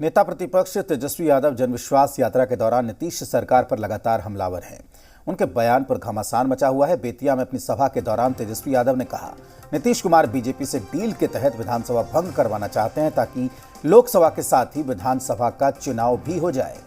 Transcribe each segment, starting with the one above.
नेता प्रतिपक्ष तेजस्वी यादव जनविश्वास यात्रा के दौरान नीतीश सरकार पर लगातार हमलावर हैं। उनके बयान पर घमासान मचा हुआ है। बेतिया में अपनी सभा के दौरान तेजस्वी यादव ने कहा, नीतीश कुमार बीजेपी से डील के तहत विधानसभा भंग करवाना चाहते हैं ताकि लोकसभा के साथ ही विधानसभा का चुनाव भी हो जाए।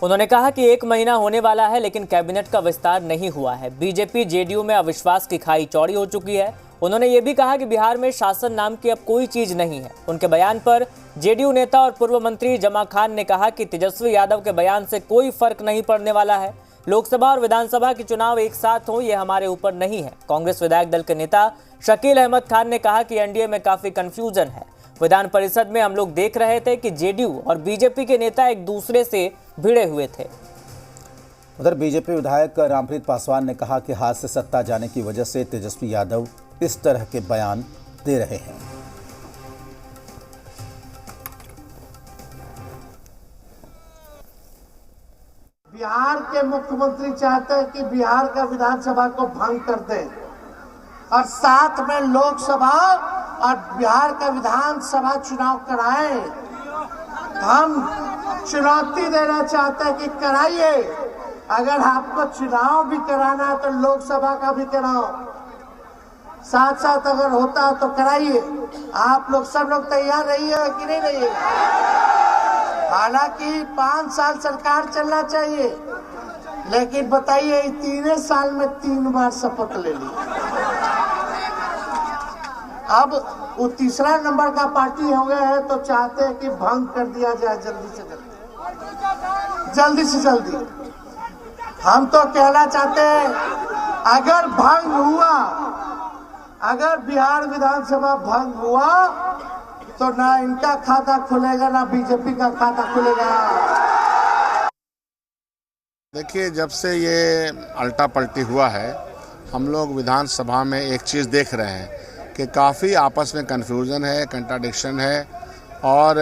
उन्होंने कहा कि 1 महीना होने वाला है लेकिन कैबिनेट का विस्तार नहीं हुआ है। बीजेपी जेडीयू में अविश्वास की खाई चौड़ी हो चुकी है। उन्होंने ये भी कहा कि बिहार में शासन नाम की अब कोई चीज नहीं है। उनके बयान पर जेडीयू नेता और पूर्व मंत्री जमा खान ने कहा कि तेजस्वी यादव के बयान से कोई फर्क नहीं पड़ने वाला है। लोकसभा और विधानसभा के चुनाव एक साथ हों ये हमारे ऊपर नहीं है। कांग्रेस विधायक दल के नेता शकील अहमद खान ने कहा कि एनडीए में काफी कंफ्यूजन है। विधान परिषद में हम लोग देख रहे थे कि जेडीयू और बीजेपी के नेता एक दूसरे से भिड़े हुए थे। उधर बीजेपी विधायक रामप्रीत पासवान ने कहा कि हाथ से सत्ता जाने की वजह से तेजस्वी यादव इस तरह के बयान दे रहे हैं। बिहार के मुख्यमंत्री चाहते हैं कि बिहार का विधानसभा को भंग कर दें और साथ में लोकसभा और बिहार का विधानसभा चुनाव कराएं। हम चुनौती देना चाहते हैं कि कराइए। अगर आपको चुनाव भी कराना है तो लोकसभा का भी कराओ, साथ साथ अगर होता है तो कराइए। आप लोग सब लोग तैयार रहिए कि नहीं रहिए? हालांकि 5 साल सरकार चलना चाहिए, लेकिन बताइए 3 साल में 3 बार शपथ ले ली। अब वो तीसरा नंबर का पार्टी हो गया है तो चाहते हैं कि भंग कर दिया जाए जल्दी से जल्दी। हम तो कहना चाहते हैं अगर भंग हुआ, अगर बिहार विधानसभा भंग हुआ तो ना इनका खाता खुलेगा ना बीजेपी का खाता खुलेगा। देखिए, जब से ये अल्टा पलटी हुआ है हम लोग विधानसभा में एक चीज़ देख रहे हैं कि काफ़ी आपस में कन्फ्यूज़न है, कंट्राडिक्शन है और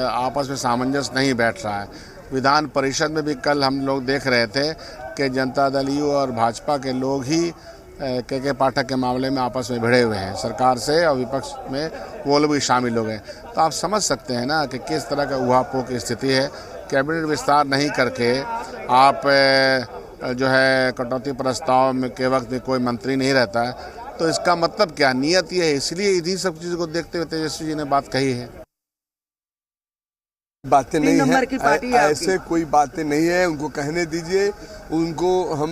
आपस में सामंजस्य नहीं बैठ रहा है। विधान परिषद में भी कल हम लोग देख रहे थे कि जनता दल यू और भाजपा के लोग ही के पाठक के मामले में आपस में भिड़े हुए हैं। सरकार से और विपक्ष में वो लोग भी शामिल हो गए। तो आप समझ सकते हैं ना कि किस तरह का उहापोह की स्थिति है। कैबिनेट विस्तार नहीं करके आप जो है कटौती प्रस्ताव में के वक्त में कोई मंत्री नहीं रहता है, तो इसका मतलब क्या नियत ये है। इसलिए इन्हीं सब चीज़ों को देखते हुए तेजस्वी जी ने बात कही है। बातें नहीं है, ऐसे कोई बातें नहीं है। उनको कहने दीजिए, उनको हम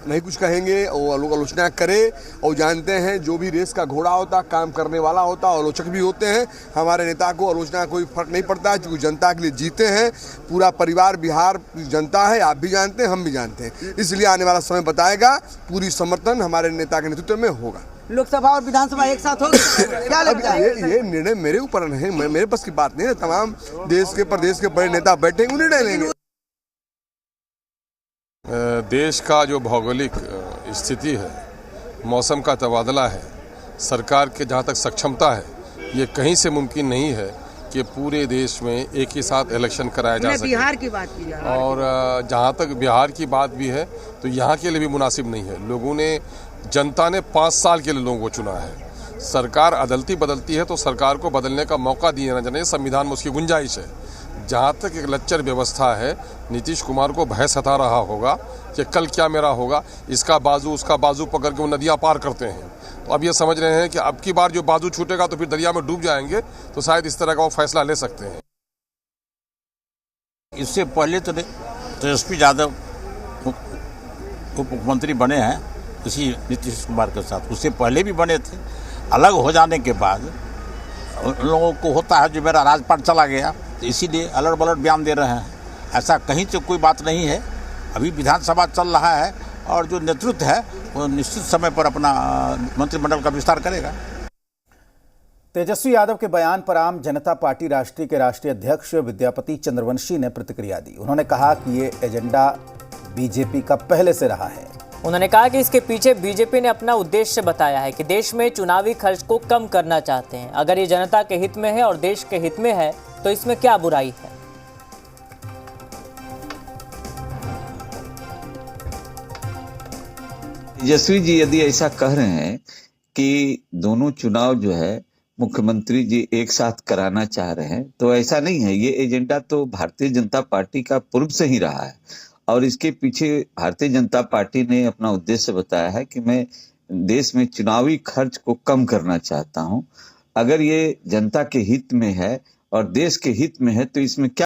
नहीं कुछ कहेंगे और लोग आलोचना करे। और जानते हैं जो भी रेस का घोड़ा होता काम करने वाला होता, आलोचक भी होते हैं। हमारे नेता को आलोचना कोई फर्क नहीं पड़ता है क्योंकि जनता के लिए जीते हैं। पूरा परिवार बिहार जनता है, आप भी जानते हैं, हम भी जानते हैं। इसलिए आने वाला समय बताएगा, पूरी समर्थन हमारे नेता के नेतृत्व में होगा। लोकसभा और विधानसभा एक साथ होगी क्या लगता है? ये निर्णय मेरे ऊपर नहीं, मेरे पास की बात नहीं है। तमाम देश के प्रदेश के बड़े नेता बैठेंगे, निर्णय लेंगे। देश का जो भौगोलिक स्थिति है, मौसम का तबादला है, सरकार के जहाँ तक सक्षमता है, ये कहीं से मुमकिन नहीं है कि पूरे देश में एक ही साथ इलेक्शन कराया जा सके। बिहार की बात की जाए और जहाँ तक बिहार की बात भी है तो यहाँ के लिए भी मुनासिब नहीं है। लोगों ने, जनता ने 5 साल के लिए लोगों को चुना है। सरकार अदलती बदलती है तो सरकार को बदलने का मौका दिया जाना चाहिए। संविधान में उसकी गुंजाइश है। जहाँ तक एक लच्चर व्यवस्था है, नीतीश कुमार को भय सता रहा होगा कि कल क्या मेरा होगा। इसका बाजू उसका बाजू पकड़ के वो नदियाँ पार करते हैं। तो अब ये समझ रहे हैं कि अब की बार जो बाजू छूटेगा तो फिर दरिया में डूब जाएंगे। तो शायद इस तरह का वो फैसला ले सकते हैं। इससे पहले तो तेजस्वी यादव उप मुख्यमंत्री बने हैं इसी नीतीश कुमार के साथ। उससे पहले भी बने थे। अलग हो जाने के बाद उन लोगों को होता है जो मेरा राजपाट चला गया, तो इसीलिए अलट बलट बयान दे रहे हैं। ऐसा कहीं से कोई बात नहीं है। अभी विधानसभा चल रहा है और जो नेतृत्व है वो निश्चित समय पर अपना मंत्रिमंडल का विस्तार करेगा। तेजस्वी यादव के बयान पर आम जनता पार्टी राष्ट्रीय के राष्ट्रीय अध्यक्ष विद्यापति चंद्रवंशी ने प्रतिक्रिया दी। उन्होंने कहा कि ये एजेंडा बीजेपी का पहले से रहा है। उन्होंने कहा कि इसके पीछे बीजेपी ने अपना उद्देश्य बताया है कि देश में चुनावी खर्च को कम करना चाहते हैं। अगर ये जनता के हित में है और देश के हित में है तो इसमें क्या बुराई है। तेजस्वी जी यदि ऐसा कह रहे हैं कि दोनों चुनाव जो है मुख्यमंत्री जी एक साथ कराना चाह रहे हैं, तो ऐसा नहीं है। ये एजेंडा तो भारतीय जनता पार्टी का पूर्व से ही रहा है और इसके पीछे भारतीय जनता पार्टी ने अपना उद्देश्य बताया है कि मैं देश में चुनावी खर्च को कम करना चाहता हूं। अगर ये जनता के हित में है और देश के हित में है तो इसमें क्या